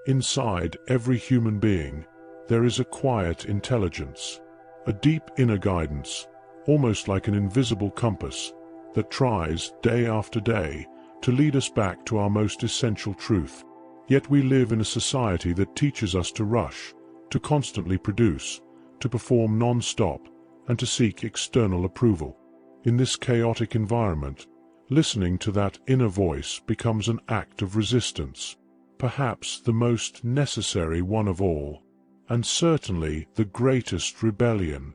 Inside every human being, there is a quiet intelligence, a deep inner guidance, almost like an invisible compass, that tries, day after day, to lead us back to our most essential truth. Yet we live in a society that teaches us to rush, to constantly produce, to perform non-stop, and to seek external approval. In this chaotic environment, listening to that inner voice becomes an act of resistance, perhaps the most necessary one of all, and certainly the greatest rebellion.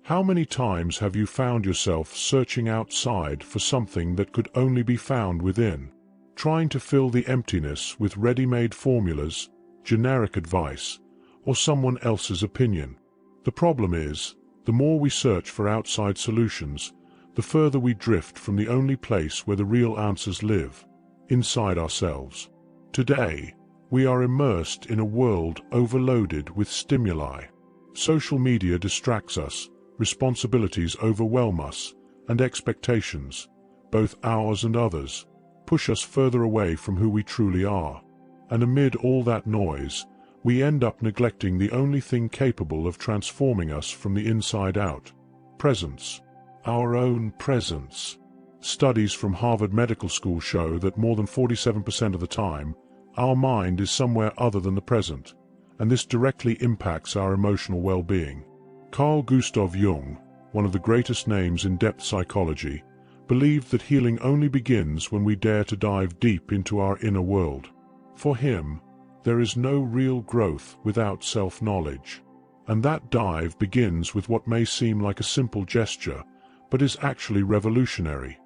How many times have you found yourself searching outside for something that could only be found within, trying to fill the emptiness with ready-made formulas, generic advice, or someone else's opinion? The problem is, the more we search for outside solutions, the further we drift from the only place where the real answers live, inside ourselves. Today, we are immersed in a world overloaded with stimuli. Social media distracts us, responsibilities overwhelm us, and expectations, both ours and others, push us further away from who we truly are. And amid all that noise, we end up neglecting the only thing capable of transforming us from the inside out: presence. Our own presence. Studies from Harvard Medical School show that more than 47% of the time, our mind is somewhere other than the present, and this directly impacts our emotional well-being. Carl Jung, one of the greatest names in depth psychology, believed that healing only begins when we dare to dive deep into our inner world. For him, there is no real growth without self-knowledge, and that dive begins with what may seem like a simple gesture, but is actually revolutionary: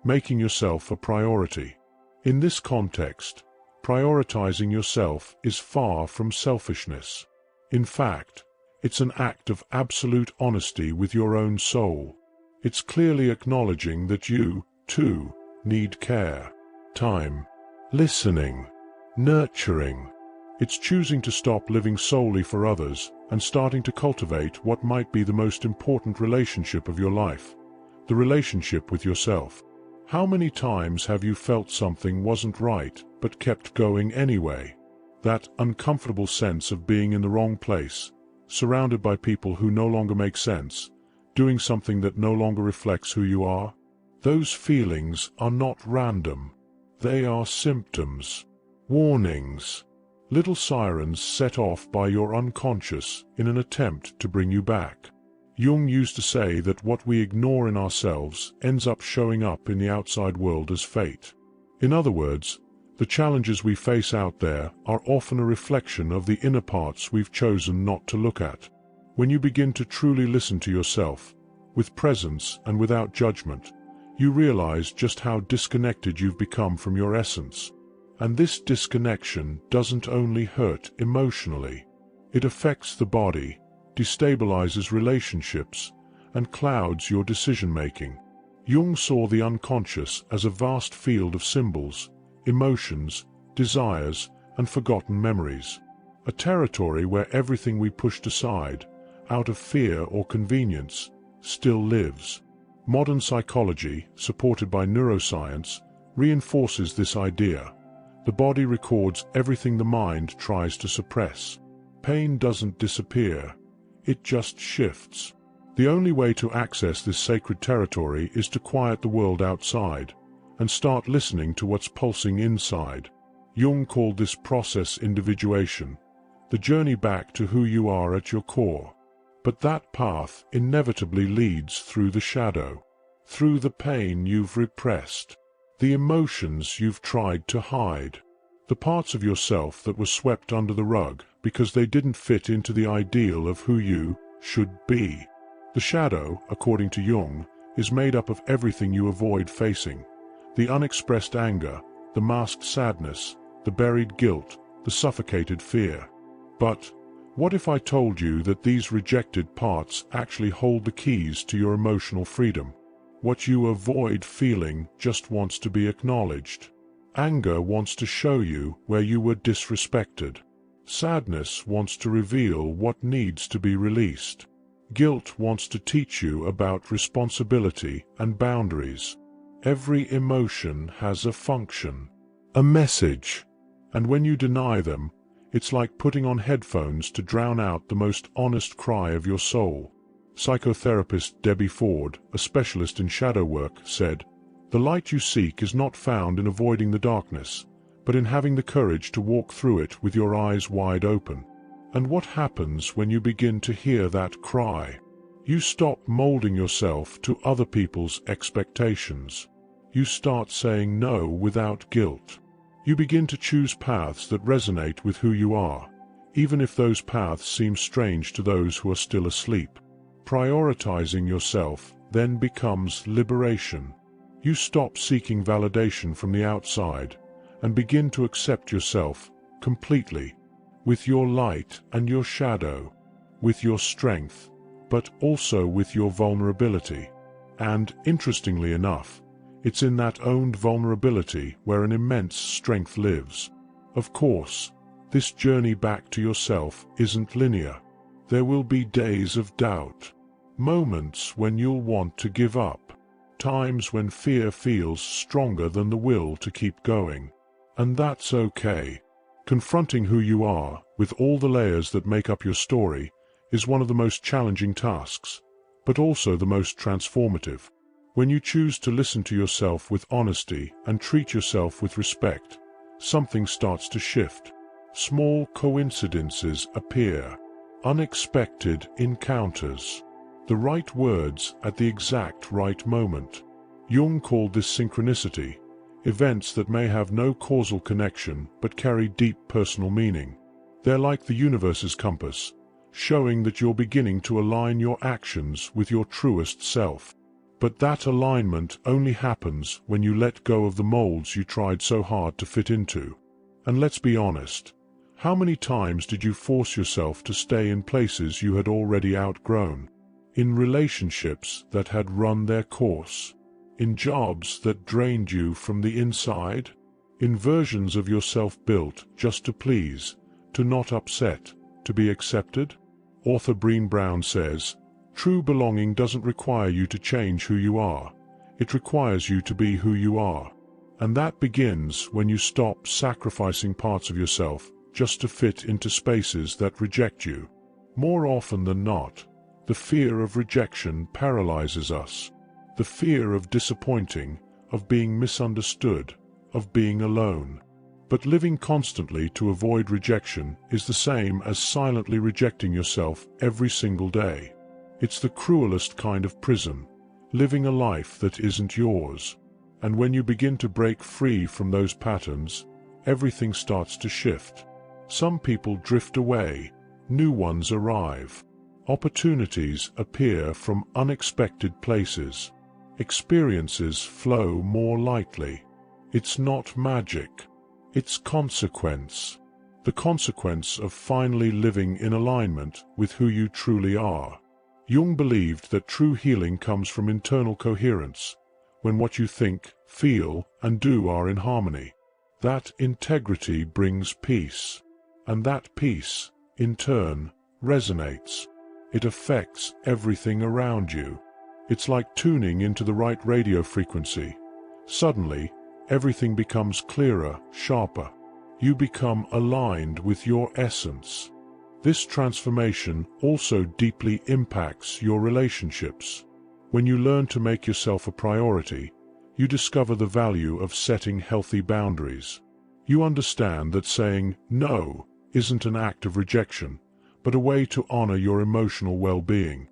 making yourself a priority. In this context, prioritizing yourself is far from selfishness. In fact, it's an act of absolute honesty with your own soul. It's clearly acknowledging that you, too, need care, time, listening, nurturing. It's choosing to stop living solely for others and starting to cultivate what might be the most important relationship of your life: the relationship with yourself. How many times have you felt something wasn't right but kept going anyway? That uncomfortable sense of being in the wrong place, surrounded by people who no longer make sense, doing something that no longer reflects who you are? Those feelings are not random. They are symptoms, warnings, little sirens set off by your unconscious in an attempt to bring you back. Jung used to say that what we ignore in ourselves ends up showing up in the outside world as fate. In other words, the challenges we face out there are often a reflection of the inner parts we've chosen not to look at. When you begin to truly listen to yourself, with presence and without judgment, you realize just how disconnected you've become from your essence. And this disconnection doesn't only hurt emotionally. It affects the body, destabilizes relationships, and clouds your decision-making. Jung saw the unconscious as a vast field of symbols, emotions, desires, and forgotten memories. A territory where everything we pushed aside, out of fear or convenience, still lives. Modern psychology, supported by neuroscience, reinforces this idea. The body records everything the mind tries to suppress. Pain doesn't disappear. It just shifts. The only way to access this sacred territory is to quiet the world outside and start listening to what's pulsing inside. Jung called this process individuation, the journey back to who you are at your core. But that path inevitably leads through the shadow, through the pain you've repressed, the emotions you've tried to hide, the parts of yourself that were swept under the rug because they didn't fit into the ideal of who you should be. The shadow, according to Jung, is made up of everything you avoid facing: the unexpressed anger, the masked sadness, the buried guilt, the suffocated fear. But what if I told you that these rejected parts actually hold the keys to your emotional freedom? What you avoid feeling just wants to be acknowledged. Anger wants to show you where you were disrespected. Sadness wants to reveal what needs to be released. Guilt wants to teach you about responsibility and boundaries. Every emotion has a function, a message, and when you deny them, It's like putting on headphones to drown out the most honest cry of your soul. Psychotherapist Debbie Ford, a specialist in shadow work, said, "The light you seek is not found in avoiding the darkness, but in having the courage to walk through it with your eyes wide open." And what happens when you begin to hear that cry? You stop molding yourself to other people's expectations. You start saying no without guilt. You begin to choose paths that resonate with who you are, even if those paths seem strange to those who are still asleep. Prioritizing yourself then becomes liberation. You stop seeking validation from the outside and begin to accept yourself completely, with your light and your shadow, with your strength, but also with your vulnerability. And, interestingly enough, it's in that owned vulnerability where an immense strength lives. Of course, this journey back to yourself isn't linear. There will be days of doubt, moments when you'll want to give up, times when fear feels stronger than the will to keep going. And that's okay. Confronting who you are, with all the layers that make up your story, is one of the most challenging tasks, but also the most transformative. When you choose to listen to yourself with honesty and treat yourself with respect, something starts to shift. Small coincidences appear, unexpected encounters, the right words at the exact right moment. Jung called this synchronicity, events that may have no causal connection but carry deep personal meaning. They're like the universe's compass, showing that you're beginning to align your actions with your truest self. But that alignment only happens when you let go of the molds you tried so hard to fit into. And let's be honest, how many times did you force yourself to stay in places you had already outgrown? In relationships that had run their course? In jobs that drained you from the inside? In versions of yourself built just to please, to not upset, to be accepted? Author Brené Brown says, "True belonging doesn't require you to change who you are. It requires you to be who you are." And that begins when you stop sacrificing parts of yourself just to fit into spaces that reject you. More often than not, the fear of rejection paralyzes us. The fear of disappointing, of being misunderstood, of being alone. But living constantly to avoid rejection is the same as silently rejecting yourself every single day. It's the cruelest kind of prison, living a life that isn't yours. And when you begin to break free from those patterns, everything starts to shift. Some people drift away, new ones arrive. Opportunities appear from unexpected places. Experiences flow more lightly. It's not magic. It's consequence. The consequence of finally living in alignment with who you truly are. Jung believed that true healing comes from internal coherence, when what you think, feel, and do are in harmony. That integrity brings peace. And that peace, in turn, resonates. It affects everything around you. It's like tuning into the right radio frequency. Suddenly, everything becomes clearer, sharper. You become aligned with your essence. This transformation also deeply impacts your relationships. When you learn to make yourself a priority, you discover the value of setting healthy boundaries. You understand that saying no isn't an act of rejection, but a way to honor your emotional well-being.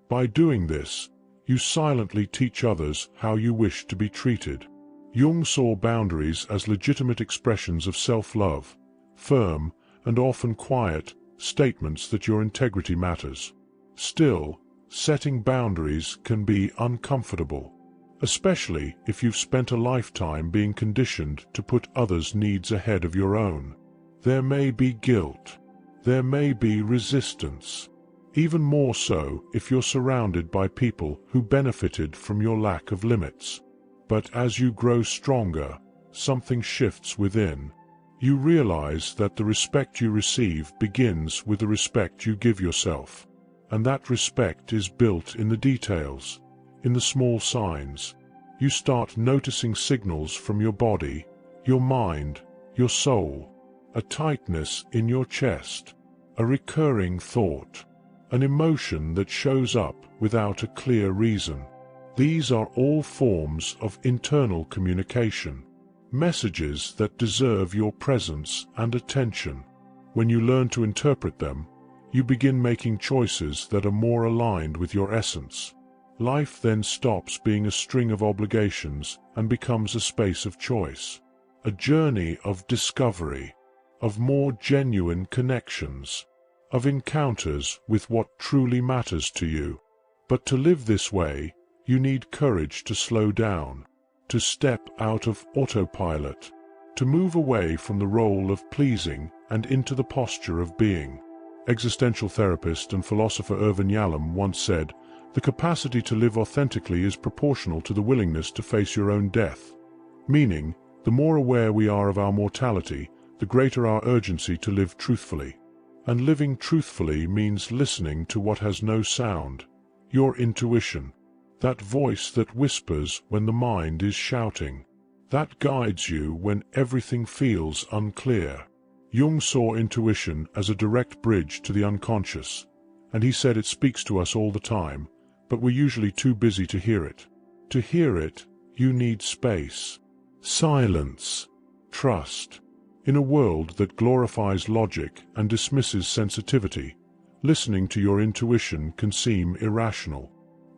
By doing this, you silently teach others how you wish to be treated. Jung saw boundaries as legitimate expressions of self-love, firm, and often quiet, statements that your integrity matters. Still, setting boundaries can be uncomfortable, especially if you've spent a lifetime being conditioned to put others' needs ahead of your own. There may be guilt. There may be resistance. Even more so if you're surrounded by people who benefited from your lack of limits. But as you grow stronger, something shifts within. You realize that the respect you receive begins with the respect you give yourself. And that respect is built in the details, in the small signs. You start noticing signals from your body, your mind, your soul. a tightness in your chest, a recurring thought, an emotion that shows up without a clear reason. These are all forms of internal communication, messages that deserve your presence and attention. When you learn to interpret them, you begin making choices that are more aligned with your essence. Life then stops being a string of obligations and becomes a space of choice, a journey of discovery, of more genuine connections, of encounters with what truly matters to you. But to live this way, you need courage to slow down, to step out of autopilot, to move away from the role of pleasing and into the posture of being. Existential therapist and philosopher Irvin Yalom once said, "The capacity to live authentically is proportional to the willingness to face your own death." Meaning, the more aware we are of our mortality, the greater our urgency to live truthfully. And living truthfully means listening to what has no sound, your intuition, that voice that whispers when the mind is shouting, that guides you when everything feels unclear. Jung saw intuition as a direct bridge to the unconscious, and he said it speaks to us all the time, but we're usually too busy to hear it. To hear it, you need space, silence, trust. In a world that glorifies logic and dismisses sensitivity, listening to your intuition can seem irrational.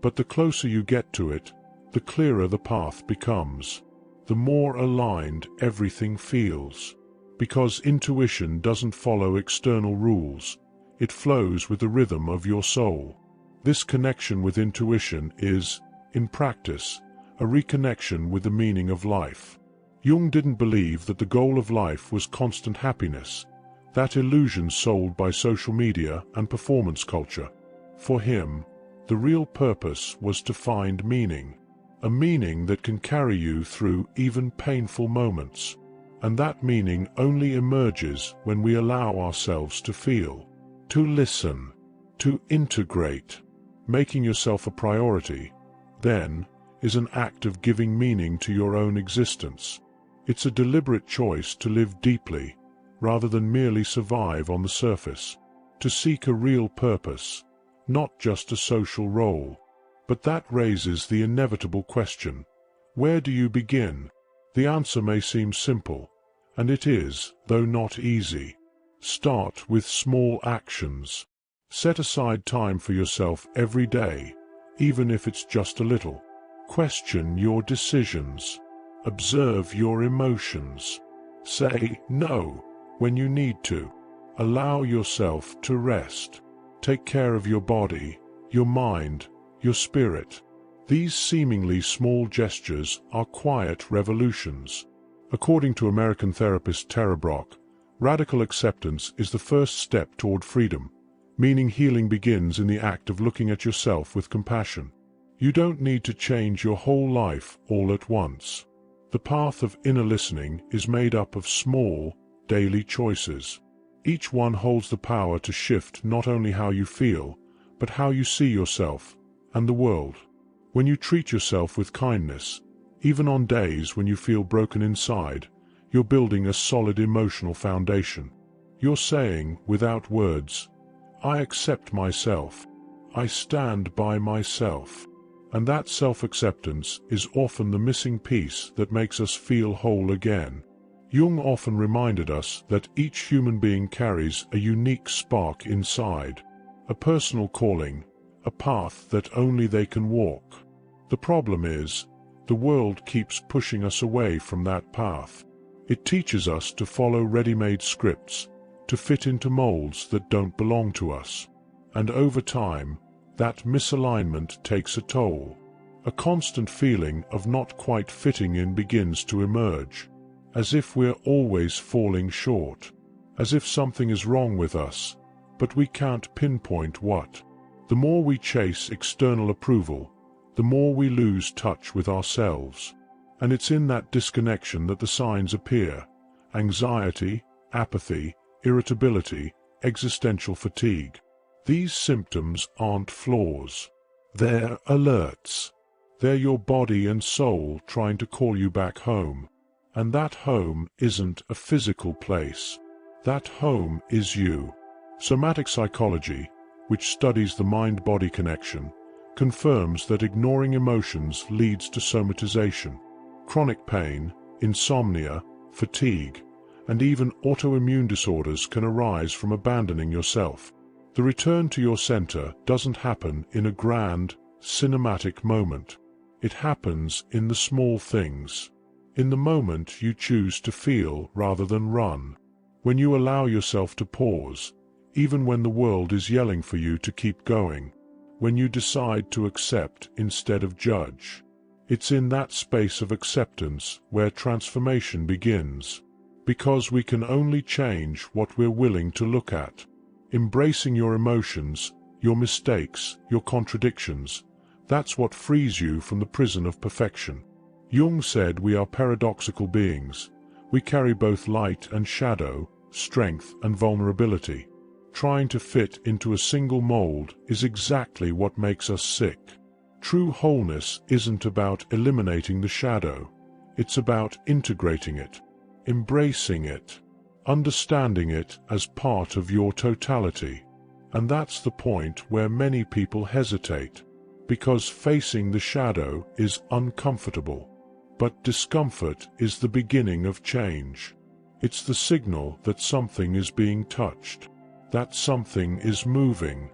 But the closer you get to it, the clearer the path becomes, the more aligned everything feels. Because intuition doesn't follow external rules, it flows with the rhythm of your soul. This connection with intuition is, in practice, a reconnection with the meaning of life. Jung didn't believe that the goal of life was constant happiness, that illusion sold by social media and performance culture. For him, the real purpose was to find meaning, a meaning that can carry you through even painful moments. And that meaning only emerges when we allow ourselves to feel, to listen, to integrate. Making yourself a priority, then, is an act of giving meaning to your own existence. It's a deliberate choice to live deeply, rather than merely survive on the surface, to seek a real purpose, not just a social role. But that raises the inevitable question, where do you begin? The answer may seem simple, and it is, though not easy. Start with small actions. Set aside time for yourself every day, even if it's just a little. Question your decisions. Observe your emotions. Say no when you need to. Allow yourself to rest. Take care of your body, your mind, your spirit. These seemingly small gestures are quiet revolutions. According to American therapist Tara Brach, radical acceptance is the first step toward freedom, meaning healing begins in the act of looking at yourself with compassion. You don't need to change your whole life all at once. The path of inner listening is made up of small, daily choices. Each one holds the power to shift not only how you feel, but how you see yourself and the world. When you treat yourself with kindness, even on days when you feel broken inside, you're building a solid emotional foundation. You're saying, without words, "I accept myself. I stand by myself." And that self-acceptance is often the missing piece that makes us feel whole again. Jung often reminded us that each human being carries a unique spark inside, a personal calling, a path that only they can walk. The problem is, the world keeps pushing us away from that path. It teaches us to follow ready-made scripts, to fit into molds that don't belong to us. And over time, that misalignment takes a toll. A constant feeling of not quite fitting in begins to emerge, as if we're always falling short, as if something is wrong with us, but we can't pinpoint what. The more we chase external approval, the more we lose touch with ourselves. And it's in that disconnection that the signs appear: anxiety, apathy, irritability, existential fatigue. These symptoms aren't flaws. They're alerts. They're your body and soul trying to call you back home. And that home isn't a physical place. That home is you. Somatic psychology, which studies the mind-body connection, confirms that ignoring emotions leads to somatization. Chronic pain, insomnia, fatigue, and even autoimmune disorders can arise from abandoning yourself. The return to your center doesn't happen in a grand, cinematic moment. It happens in the small things. In the moment you choose to feel rather than run. When you allow yourself to pause, even when the world is yelling for you to keep going. When you decide to accept instead of judge. It's in that space of acceptance where transformation begins. Because we can only change what we're willing to look at. Embracing your emotions, your mistakes, your contradictions, that's what frees you from the prison of perfection. Jung said we are paradoxical beings. We carry both light and shadow, strength and vulnerability. Trying to fit into a single mold is exactly what makes us sick. True wholeness isn't about eliminating the shadow. It's about integrating it, embracing it, understanding it as part of your totality. And that's the point where many people hesitate, because facing the shadow is uncomfortable. But discomfort is the beginning of change. It's the signal that something is being touched, that something is moving.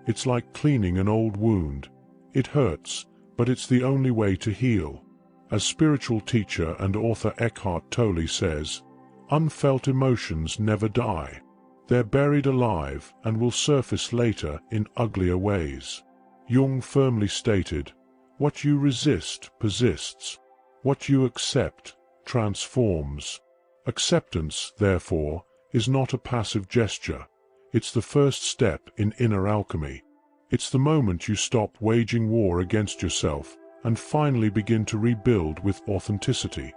It's like cleaning an old wound. It hurts, but it's the only way to heal. As spiritual teacher and author Eckhart Tolle says, unfelt emotions never die. They're buried alive and will surface later in uglier ways. Jung firmly stated, what you resist persists. What you accept transforms. Acceptance, therefore, is not a passive gesture. It's the first step in inner alchemy. It's the moment you stop waging war against yourself and finally begin to rebuild with authenticity.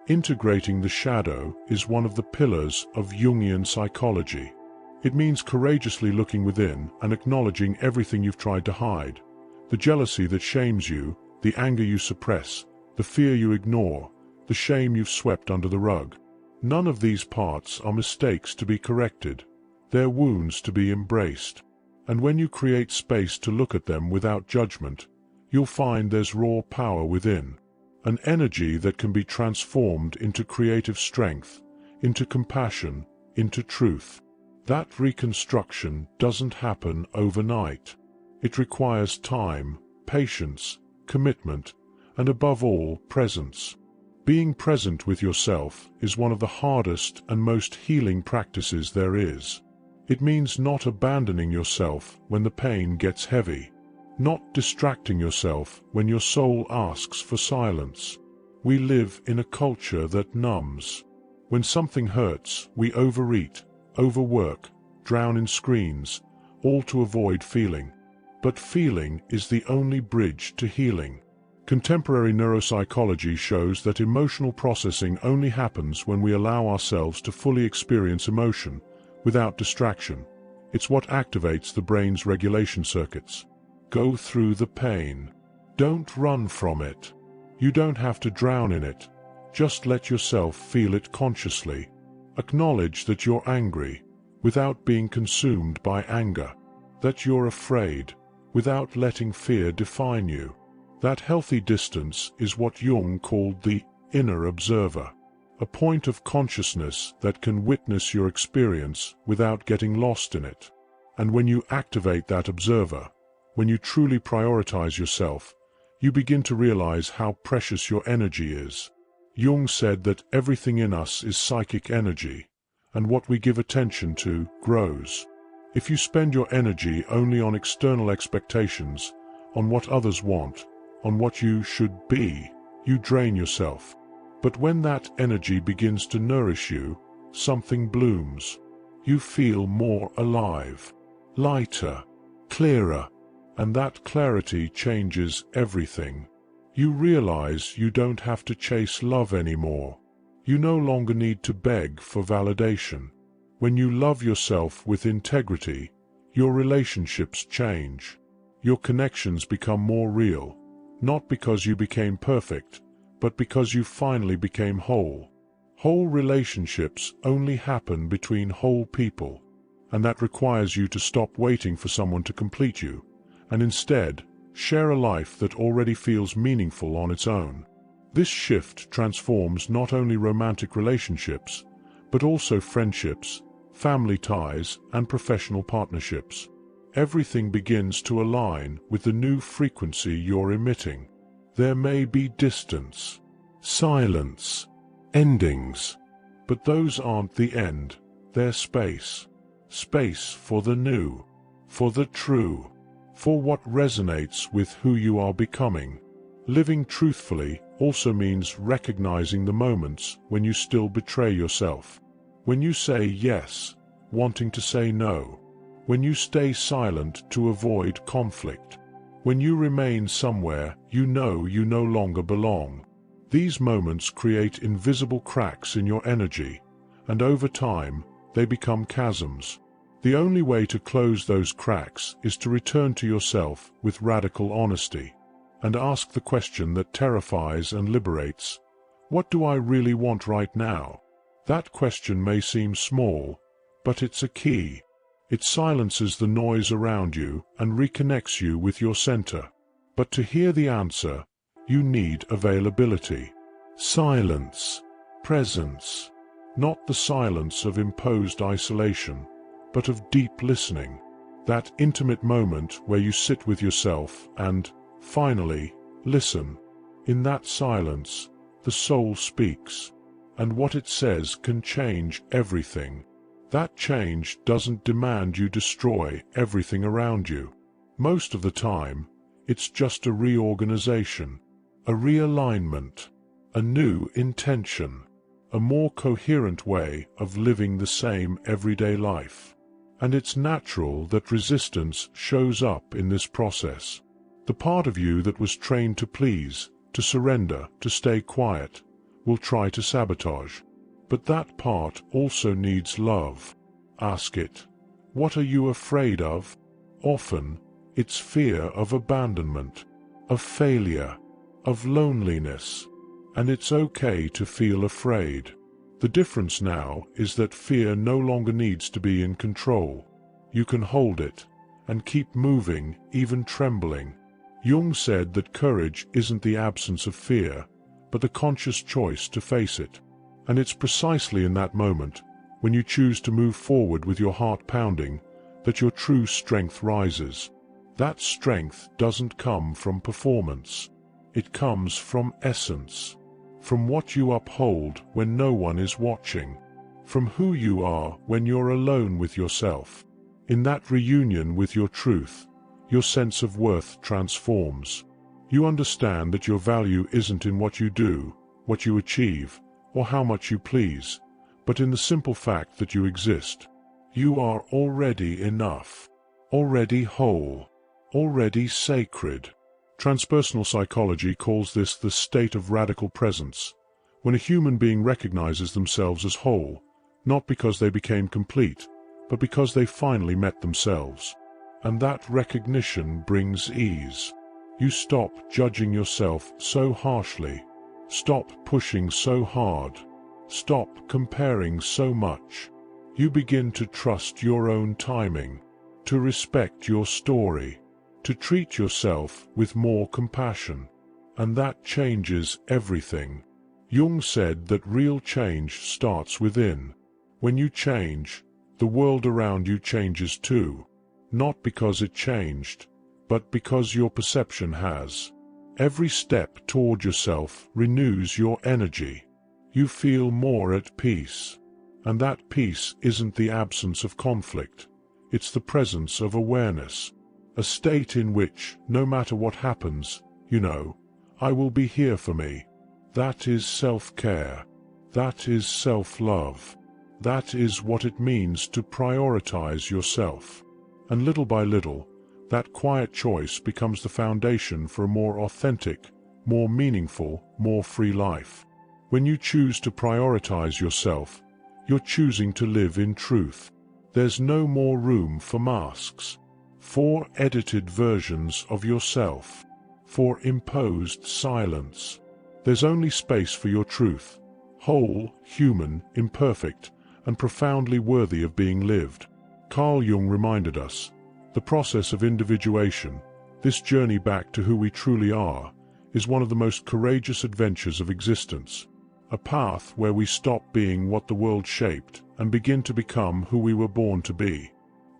Integrating the shadow is one of the pillars of Jungian psychology. It means courageously looking within and acknowledging everything you've tried to hide. The jealousy that shames you, the anger you suppress, the fear you ignore, the shame you've swept under the rug. None of these parts are mistakes to be corrected. They're wounds to be embraced. And when you create space to look at them without judgment, you'll find there's raw power within. An energy that can be transformed into creative strength, into compassion, into truth. That reconstruction doesn't happen overnight. It requires time, patience, commitment, and above all, presence. Being present with yourself is one of the hardest and most healing practices there is. It means not abandoning yourself when the pain gets heavy, not distracting yourself when your soul asks for silence. We live in a culture that numbs. When something hurts, we overeat, overwork, drown in screens, all to avoid feeling. But feeling is the only bridge to healing. Contemporary neuropsychology shows that emotional processing only happens when we allow ourselves to fully experience emotion, without distraction. It's what activates the brain's regulation circuits. Go through the pain. Don't run from it. You don't have to drown in it. Just let yourself feel it consciously. Acknowledge that you're angry, without being consumed by anger. That you're afraid, without letting fear define you. That healthy distance is what Jung called the inner observer. A point of consciousness that can witness your experience without getting lost in it. And when you activate that observer, when you truly prioritize yourself, you begin to realize how precious your energy is. Jung said that everything in us is psychic energy, and what we give attention to grows. If you spend your energy only on external expectations, on what others want, on what you should be, you drain yourself. But when that energy begins to nourish you, something blooms. You feel more alive, lighter, clearer, and that clarity changes everything. You realize you don't have to chase love anymore. You no longer need to beg for validation. When you love yourself with integrity, your relationships change. Your connections become more real, not because you became perfect, but because you finally became whole. Whole relationships only happen between whole people, and that requires you to stop waiting for someone to complete you, and instead share a life that already feels meaningful on its own. This shift transforms not only romantic relationships, but also friendships, family ties, and professional partnerships. Everything begins to align with the new frequency you're emitting. There may be distance, silence, endings, but those aren't the end. They're space. Space for the new, for the true, for what resonates with who you are becoming. Living truthfully also means recognizing the moments when you still betray yourself. When you say yes, wanting to say no. When you stay silent to avoid conflict. When you remain somewhere you know you no longer belong. These moments create invisible cracks in your energy, and over time, they become chasms. The only way to close those cracks is to return to yourself with radical honesty, and ask the question that terrifies and liberates: what do I really want right now? That question may seem small, but it's a key. It silences the noise around you and reconnects you with your center. But to hear the answer, you need availability, silence, presence. Not the silence of imposed isolation, but of deep listening. That intimate moment where you sit with yourself and, finally, listen. In that silence, the soul speaks, and what it says can change everything. That change doesn't demand you destroy everything around you. Most of the time, it's just a reorganization, a realignment, a new intention, a more coherent way of living the same everyday life. And it's natural that resistance shows up in this process. The part of you that was trained to please, to surrender, to stay quiet, will try to sabotage. But that part also needs love. Ask it, what are you afraid of? Often, it's fear of abandonment, of failure, of loneliness. And it's okay to feel afraid. The difference now is that fear no longer needs to be in control. You can hold it, and keep moving, even trembling. Jung said that courage isn't the absence of fear, but the conscious choice to face it. And it's precisely in that moment, when you choose to move forward with your heart pounding, that your true strength rises. That strength doesn't come from performance. It comes from essence. From what you uphold when no one is watching. From who you are when you're alone with yourself. In that reunion with your truth, your sense of worth transforms. You understand that your value isn't in what you do, what you achieve, or how much you please, but in the simple fact that you exist. You are already enough, already whole, already sacred. Transpersonal psychology calls this the state of radical presence, when a human being recognizes themselves as whole, not because they became complete, but because they finally met themselves. And that recognition brings ease. You stop judging yourself so harshly. Stop pushing so hard. Stop comparing so much. You begin to trust your own timing, to respect your story, to treat yourself with more compassion. And that changes everything. Jung said that real change starts within. When you change, the world around you changes too. Not because it changed, but because your perception has. Every step toward yourself renews your energy. You feel more at peace. And that peace isn't the absence of conflict. It's the presence of awareness. A state in which, no matter what happens, you know, I will be here for me. That is self-care. That is self-love. That is what it means to prioritize yourself. And little by little, that quiet choice becomes the foundation for a more authentic, more meaningful, more free life. When you choose to prioritize yourself, you're choosing to live in truth. There's no more room for masks, for edited versions of yourself, for imposed silence. There's only space for your truth, whole, human, imperfect, and profoundly worthy of being lived. Carl Jung reminded us, the process of individuation, this journey back to who we truly are, is one of the most courageous adventures of existence. A path where we stop being what the world shaped and begin to become who we were born to be.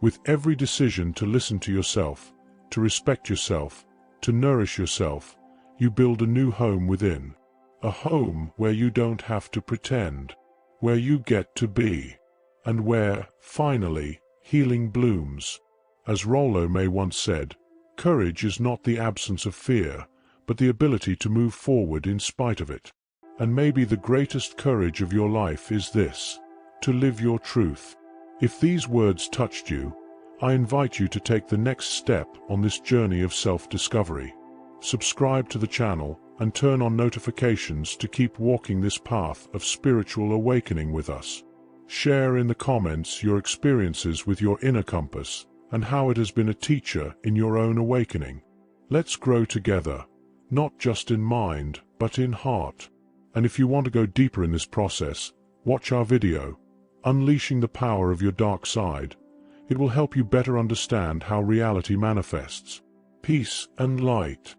With every decision to listen to yourself, to respect yourself, to nourish yourself, you build a new home within. A home where you don't have to pretend, where you get to be, and where, finally, healing blooms. As Rollo May once said, courage is not the absence of fear, but the ability to move forward in spite of it. And maybe the greatest courage of your life is this, to live your truth. If these words touched you, I invite you to take the next step on this journey of self-discovery. Subscribe to the channel and turn on notifications to keep walking this path of spiritual awakening with us. Share in the comments your experiences with your inner compass and how it has been a teacher in your own awakening. Let's grow together, not just in mind, but in heart. And if you want to go deeper in this process, watch our video, Unleashing the Power of Your Dark Side. It will help you better understand how reality manifests. Peace and light.